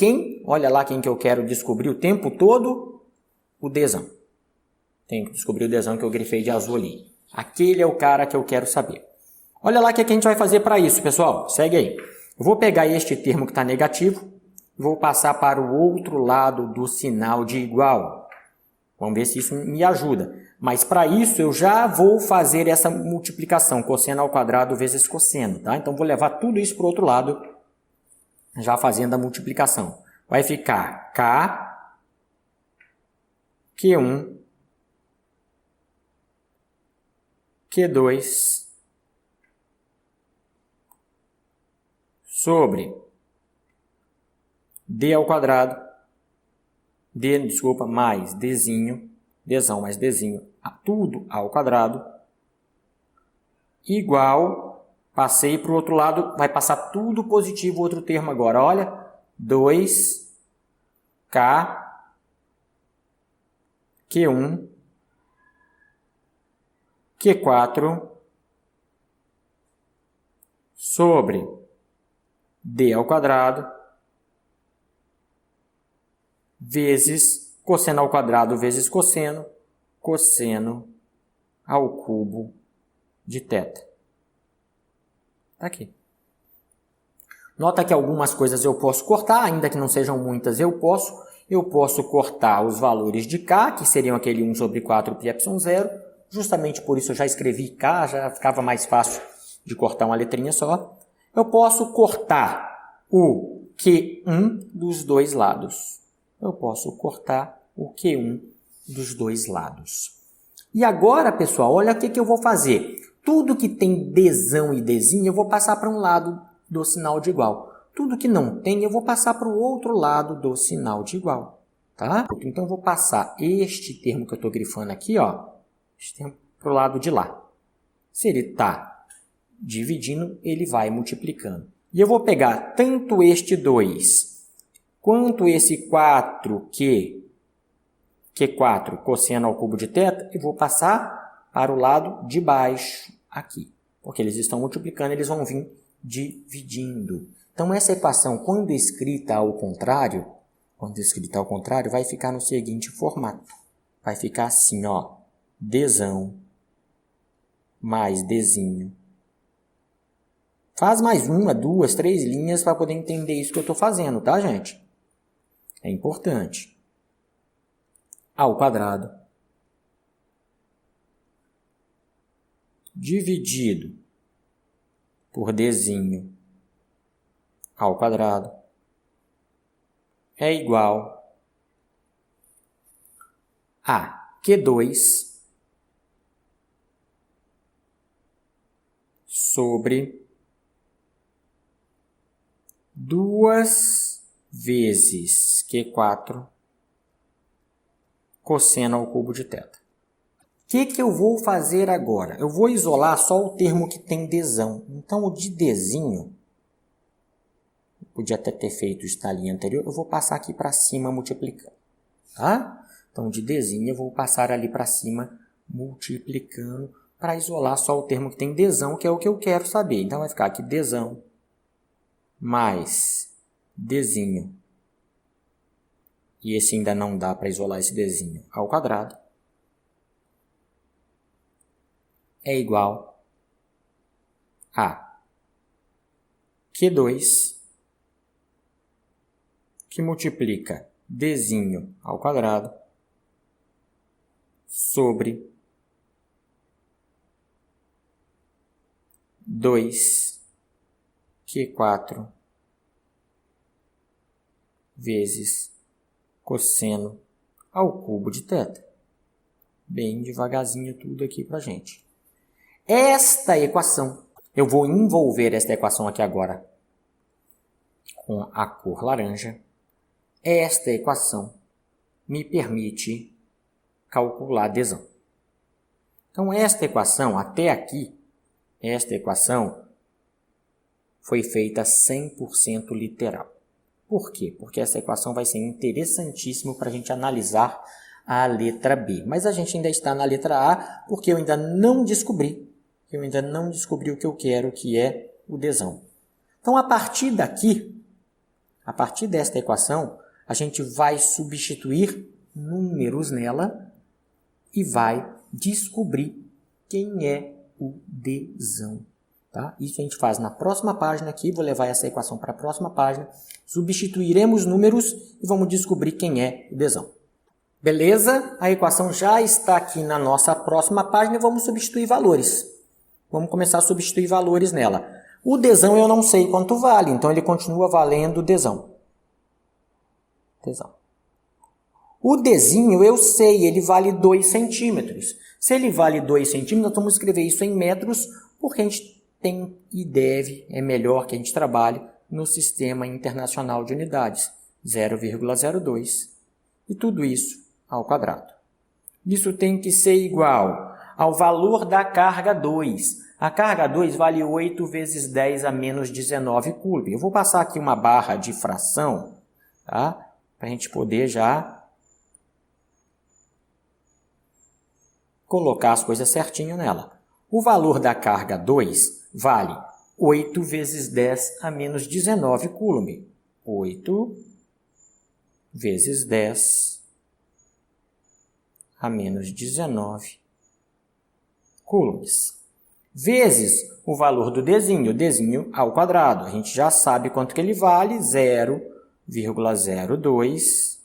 olha lá quem que eu quero descobrir o tempo todo, o Dzão. Tenho que descobrir o Dzão que eu grifei de azul ali. Aquele é o cara que eu quero saber. Olha lá o que a gente vai fazer para isso, pessoal. Segue aí. Eu vou pegar este termo que está negativo e vou passar para o outro lado do sinal de igual. Vamos ver se isso me ajuda. Mas para isso eu já vou fazer essa multiplicação, cosseno ao quadrado vezes cosseno. Tá? Então vou levar tudo isso para o outro lado, já fazendo a multiplicação. Vai ficar K Q1 Q2 sobre D ao quadrado, mais Dzão mais Dzinho, tudo ao quadrado, igual, passei para o outro lado, vai passar tudo positivo o outro termo agora, olha, 2K Q1 Q4 sobre D ao quadrado vezes cosseno ao quadrado vezes cosseno ao cubo de θ. Está aqui. Nota que algumas coisas eu posso cortar, ainda que não sejam muitas, eu posso cortar os valores de K, que seriam aquele 1 sobre 4 πε0. Justamente por isso eu já escrevi K, já ficava mais fácil de cortar uma letrinha só. Eu posso cortar o Q1 dos dois lados. E agora, pessoal, olha o que eu vou fazer. Tudo que tem Dzão e Dzinho, eu vou passar para um lado do sinal de igual. Tudo que não tem, eu vou passar para o outro lado do sinal de igual. Tá? Então, eu vou passar este termo que eu estou grifando aqui, ó, este termo para o lado de lá. Se ele está dividindo, ele vai multiplicando. E eu vou pegar tanto este 2 quanto esse 4Q4 cosseno ao cubo de θ, e vou passar para o lado de baixo aqui. Porque eles estão multiplicando, eles vão vir dividindo. Então, essa equação, quando escrita ao contrário, quando escrito ao contrário, vai ficar no seguinte formato. Vai ficar assim, ó. Dzão mais Dzinho. Faz mais uma, duas, três linhas para poder entender isso que eu estou fazendo, tá, gente? É importante. Ao quadrado dividido por Dzinho ao quadrado é igual a Q2 sobre 2 vezes Q4 cosseno ao cubo de θ. O que eu vou fazer agora? Eu vou isolar só o termo que tem Dzão. Então, o de Dzinho, eu podia até ter feito isso na linha anterior, eu vou passar aqui para cima multiplicando. Tá? Então, de Dzinho, eu vou passar ali para cima multiplicando para isolar só o termo que tem Dzão, que é o que eu quero saber. Então, vai ficar aqui Dzão mais Dzinho. E esse ainda não dá para isolar esse Dzinho ao quadrado. É igual a Q2, que multiplica Dzinho ao quadrado, sobre 2 Q4 vezes cosseno ao cubo de θ. Bem devagarzinho tudo aqui pra gente. Esta equação, eu vou envolver esta equação aqui agora com a cor laranja. Esta equação me permite calcular Dzão. Então, esta equação, até aqui, esta equação foi feita 100% literal. Por quê? Porque essa equação vai ser interessantíssima para a gente analisar a letra B. Mas a gente ainda está na letra A porque eu ainda não descobri o que eu quero, que é o Dzão. Então, a partir daqui, a partir desta equação, a gente vai substituir números nela e vai descobrir quem é o Dzão. Tá? Isso a gente faz na próxima página aqui, vou levar essa equação para a próxima página, substituiremos números e vamos descobrir quem é o Dzão. Beleza? A equação já está aqui na nossa próxima página e vamos substituir valores. Vamos começar a substituir valores nela. O Dzão eu não sei quanto vale, então ele continua valendo Dzão. O Dzinho eu sei, ele vale 2 centímetros. Se ele vale 2 centímetros, nós vamos escrever isso em metros, porque a gente tem e deve, é melhor que a gente trabalhe no Sistema Internacional de Unidades, 0,02, e tudo isso ao quadrado. Isso tem que ser igual ao valor da carga 2. A carga 2 vale 8 vezes 10 a menos 19 coulomb. Eu vou passar aqui uma barra de fração, tá? Para a gente poder já colocar as coisas certinho nela. O valor da carga 2 vale 8 vezes 10 a menos 19 coulomb. 8 vezes 10 a menos 19 coulombs. Vezes o valor do Dzinho, o Dzinho ao quadrado. A gente já sabe quanto que ele vale, 0,02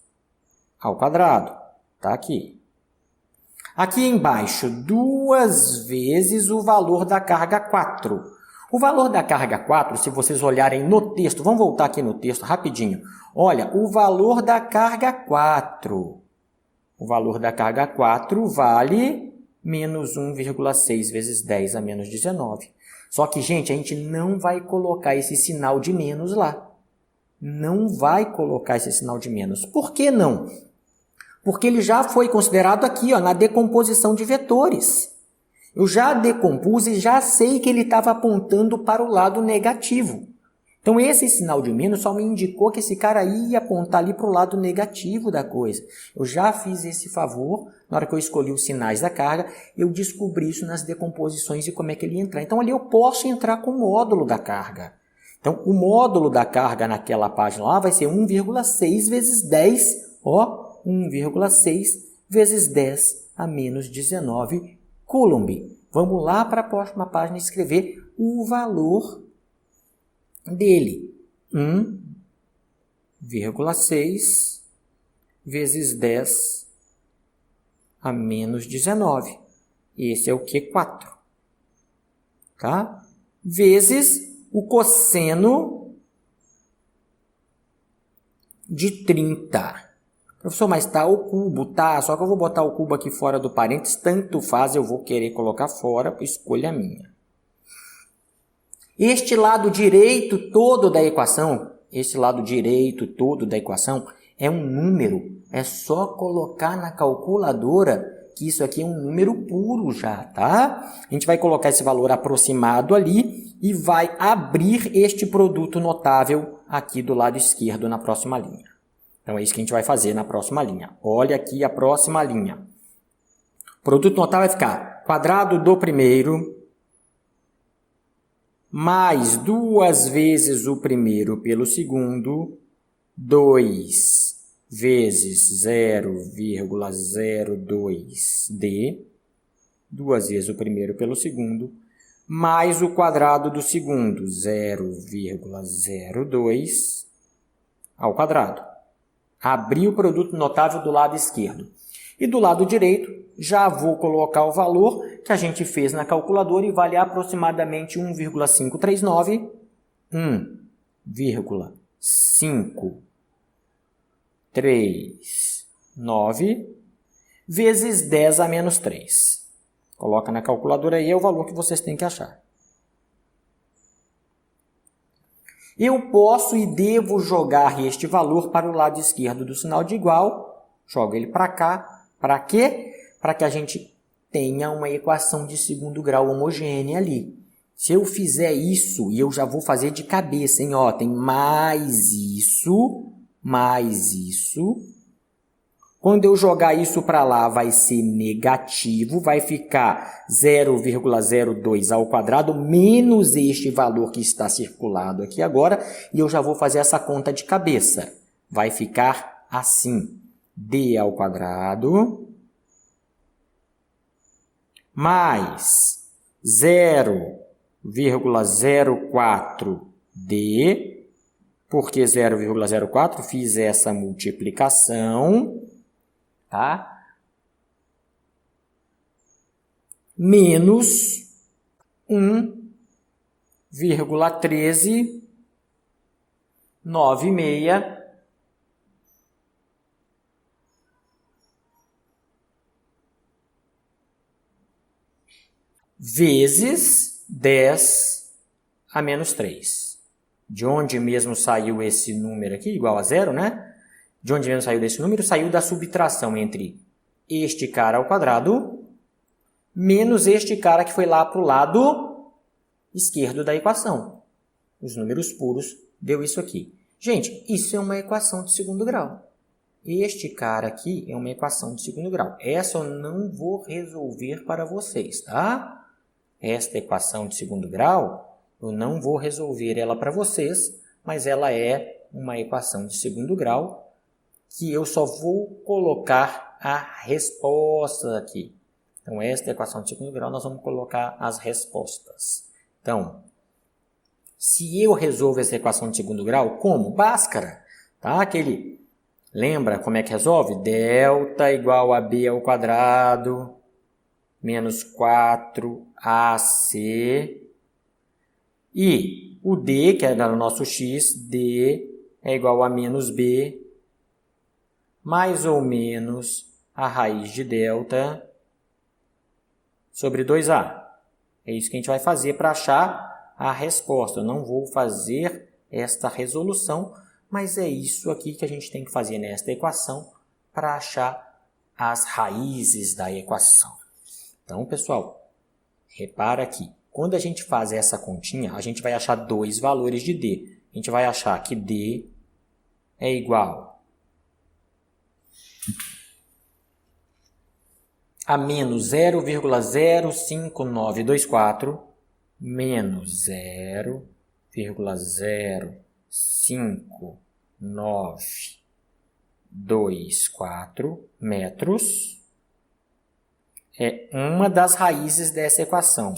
ao quadrado. Está aqui. Aqui embaixo, 2 vezes o valor da carga 4. O valor da carga 4, se vocês olharem no texto, vamos voltar aqui no texto rapidinho. Olha, o valor da carga 4. O valor da carga 4 vale menos 1,6 vezes 10 a menos 19. Só que, gente, a gente não vai colocar esse sinal de menos lá. Não vai colocar esse sinal de menos. Por que não? Porque ele já foi considerado aqui, ó, na decomposição de vetores. Eu já decompus e já sei que ele estava apontando para o lado negativo. Então, esse sinal de menos só me indicou que esse cara ia apontar ali para o lado negativo da coisa. Eu já fiz esse favor, na hora que eu escolhi os sinais da carga, eu descobri isso nas decomposições e como é que ele ia entrar. Então, ali eu posso entrar com o módulo da carga. Então, o módulo da carga naquela página lá vai ser 1,6 vezes 10, 1,6 vezes 10 a menos 19 Coulomb. Vamos lá para a próxima página escrever o valor dele. 1,6 vezes 10 a menos 19. Esse é o Q4. Tá? Vezes o cosseno de 30. Professor, mas está o cubo, tá? Só que eu vou botar o cubo aqui fora do parênteses, tanto faz, eu vou querer colocar fora, escolha minha. Este lado direito todo da equação, é um número. É só colocar na calculadora que isso aqui é um número puro já, tá? A gente vai colocar esse valor aproximado ali e vai abrir este produto notável aqui do lado esquerdo na próxima linha. Então, é isso que a gente vai fazer na próxima linha. Olha aqui a próxima linha. O produto notável vai ficar quadrado do primeiro mais 2 vezes o primeiro pelo segundo, 2 vezes 0,02D, 2 vezes o primeiro pelo segundo, mais o quadrado do segundo, 0,02 ao quadrado. Abri o produto notável do lado esquerdo. E do lado direito, já vou colocar o valor que a gente fez na calculadora e vale aproximadamente 1,539. 1,539 vezes 10 a menos 3. Coloca na calculadora aí, é o valor que vocês têm que achar. Eu posso e devo jogar este valor para o lado esquerdo do sinal de igual. Jogo ele para cá. Para quê? Para que a gente tenha uma equação de segundo grau homogênea ali. Se eu fizer isso, e eu já vou fazer de cabeça, hein? Ó, tem mais isso. Quando eu jogar isso para lá, vai ser negativo, vai ficar 0,02 ao quadrado menos este valor que está circulado aqui agora, e eu já vou fazer essa conta de cabeça. Vai ficar assim, d ao quadrado mais 0,04d, porque 0,04 fiz essa multiplicação, tá? Menos 1,1396 vezes 10 a menos 3. De onde mesmo saiu esse número aqui? Igual a zero, né? De onde mesmo saiu desse número? Saiu da subtração entre este cara ao quadrado menos este cara que foi lá para o lado esquerdo da equação. Os números puros deu isso aqui. Gente, isso é uma equação de segundo grau. Este cara aqui é uma equação de segundo grau. Essa eu não vou resolver para vocês, tá? Esta equação de segundo grau, eu não vou resolver ela para vocês, mas ela é uma equação de segundo grau que eu só vou colocar a resposta aqui. Então, esta equação de segundo grau, nós vamos colocar as respostas. Então, se eu resolvo essa equação de segundo grau, como? Bhaskara, tá? Lembra como é que resolve? Delta igual a b ao quadrado menos 4ac. E o d, que era o nosso x, d é igual a menos b mais ou menos a raiz de delta sobre 2a. É isso que a gente vai fazer para achar a resposta. Eu não vou fazer esta resolução, mas é isso aqui que a gente tem que fazer nesta equação para achar as raízes da equação. Então, pessoal, repara aqui. Quando a gente faz essa continha, a gente vai achar dois valores de d. A gente vai achar que d é igual a menos 0,05924 menos 0,0594 metros é uma das raízes dessa equação.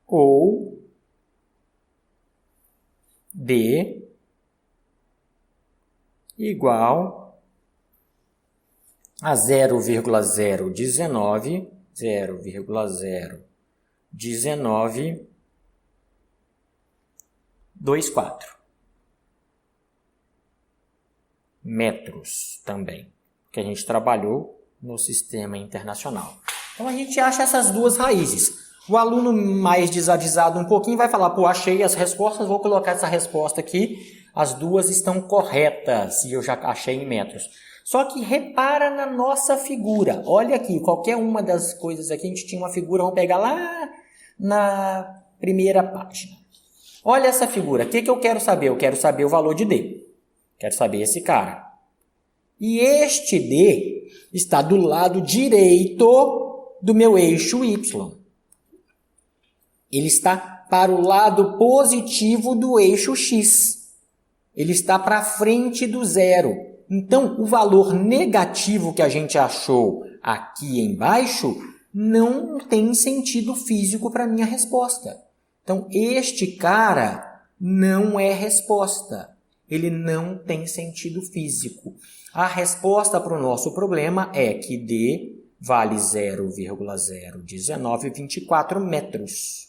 Ou D igual a 0,01924 metros também, que a gente trabalhou no sistema internacional. Então a gente acha essas duas raízes. O aluno mais desavisado um pouquinho vai falar, pô, achei as respostas, vou colocar essa resposta aqui, as duas estão corretas e eu já achei em metros. Só que repara na nossa figura, olha aqui, qualquer uma das coisas aqui, a gente tinha uma figura, vamos pegar lá na primeira página. Olha essa figura, o que eu quero saber? Eu quero saber o valor de D, quero saber esse cara. E este D está do lado direito do meu eixo Y. Ele está para o lado positivo do eixo X. Ele está para frente do zero. Então, o valor negativo que a gente achou aqui embaixo não tem sentido físico para a minha resposta. Então, este cara não é resposta. Ele não tem sentido físico. A resposta para o nosso problema é que D vale 0,01924 metros.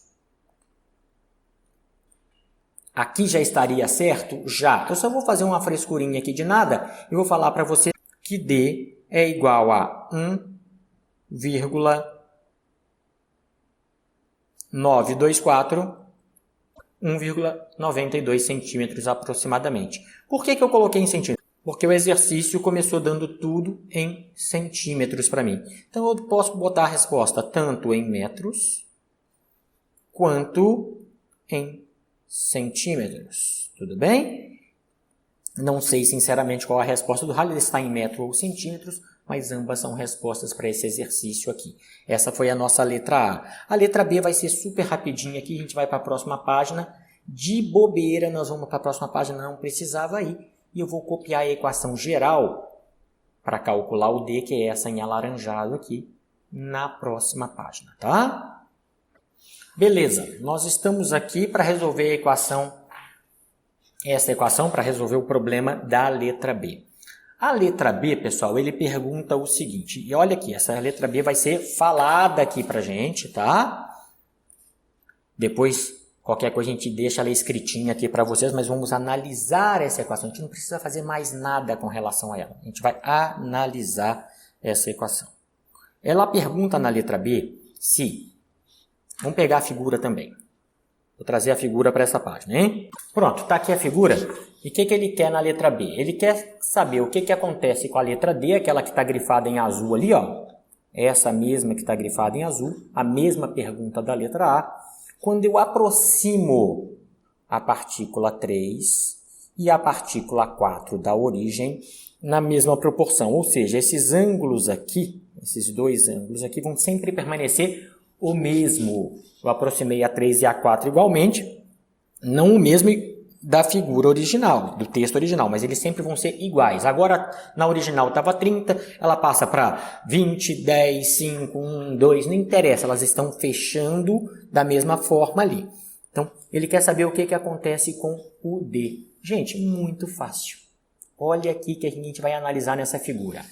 Aqui já estaria certo? Já. Eu só vou fazer uma frescurinha aqui de nada e vou falar para você que D é igual a 1,922 centímetros aproximadamente. Por que eu coloquei em centímetros? Porque o exercício começou dando tudo em centímetros para mim. Então eu posso botar a resposta tanto em metros quanto em centímetros, tudo bem? Não sei sinceramente qual a resposta do Halley, está em metro ou centímetros, mas ambas são respostas para esse exercício aqui. Essa foi a nossa letra A. A letra B vai ser super rapidinha aqui, a gente vai para a próxima página. De bobeira, nós vamos para a próxima página, não precisava ir. E eu vou copiar a equação geral para calcular o D, que é essa em alaranjado aqui, na próxima página, tá? Beleza, nós estamos aqui para resolver a equação, essa equação para resolver o problema da letra B. A letra B, pessoal, ele pergunta o seguinte, e olha aqui, essa letra B vai ser falada aqui para a gente, tá? Depois, qualquer coisa a gente deixa ela escritinha aqui para vocês, mas vamos analisar essa equação. A gente não precisa fazer mais nada com relação a ela. A gente vai analisar essa equação. Ela pergunta na letra B se... Vamos pegar a figura também. Vou trazer a figura para essa página, hein? Pronto, está aqui a figura. E o que ele quer na letra B? Ele quer saber o que acontece com a letra D, aquela que está grifada em azul ali, ó. Essa mesma que está grifada em azul, a mesma pergunta da letra A. Quando eu aproximo a partícula 3 e a partícula 4 da origem na mesma proporção. Ou seja, esses ângulos aqui, esses dois ângulos aqui vão sempre permanecer o mesmo. Eu aproximei a 3 e a 4 igualmente, não o mesmo da figura original, do texto original, mas eles sempre vão ser iguais. Agora, na original estava 30, ela passa para 20, 10, 5, 1, 2, não interessa, elas estão fechando da mesma forma ali. Então, ele quer saber o que acontece com o D. Gente, muito fácil. Olha aqui que a gente vai analisar nessa figura.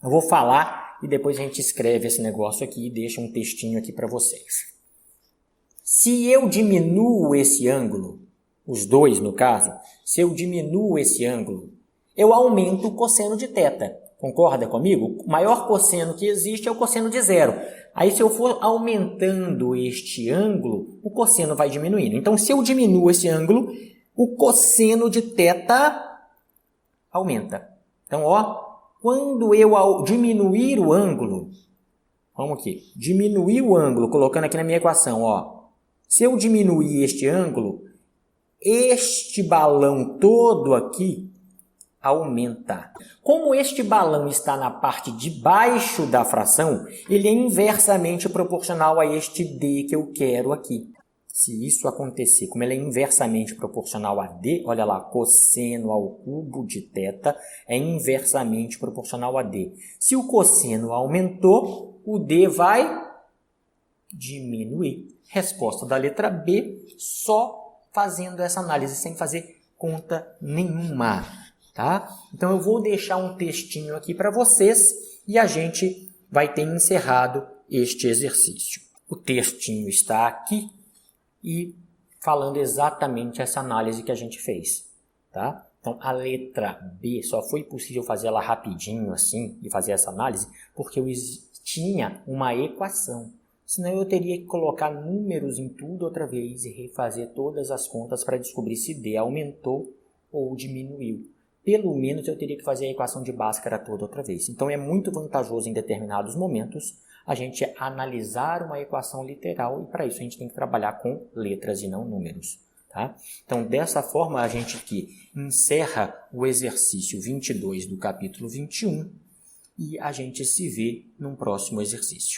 Eu vou falar e depois a gente escreve esse negócio aqui e deixa um textinho aqui para vocês. Se eu diminuo esse ângulo, os dois no caso, se eu diminuo esse ângulo, eu aumento o cosseno de θ. Concorda comigo? O maior cosseno que existe é o cosseno de zero. Aí se eu for aumentando este ângulo, o cosseno vai diminuindo. Então se eu diminuo esse ângulo, o cosseno de θ aumenta. Então, ó, quando eu diminuir o ângulo, vamos aqui, diminuir o ângulo, colocando aqui na minha equação, ó, se eu diminuir este ângulo, este balão todo aqui aumenta. Como este balão está na parte de baixo da fração, ele é inversamente proporcional a este D que eu quero aqui. Se isso acontecer, como ela é inversamente proporcional a D, olha lá, cosseno ao cubo de θ é inversamente proporcional a D. Se o cosseno aumentou, o D vai diminuir. Resposta da letra B, só fazendo essa análise, sem fazer conta nenhuma, tá? Então eu vou deixar um textinho aqui para vocês e a gente vai ter encerrado este exercício. O textinho está aqui e falando exatamente essa análise que a gente fez, tá? Então, a letra B só foi possível fazer ela rapidinho assim e fazer essa análise porque eu tinha uma equação. Senão eu teria que colocar números em tudo outra vez e refazer todas as contas para descobrir se D aumentou ou diminuiu. Pelo menos eu teria que fazer a equação de Bhaskara toda outra vez. Então, é muito vantajoso em determinados momentos a gente analisar uma equação literal e para isso a gente tem que trabalhar com letras e não números. Tá? Então, dessa forma, a gente aqui encerra o exercício 22 do capítulo 21 e a gente se vê num próximo exercício.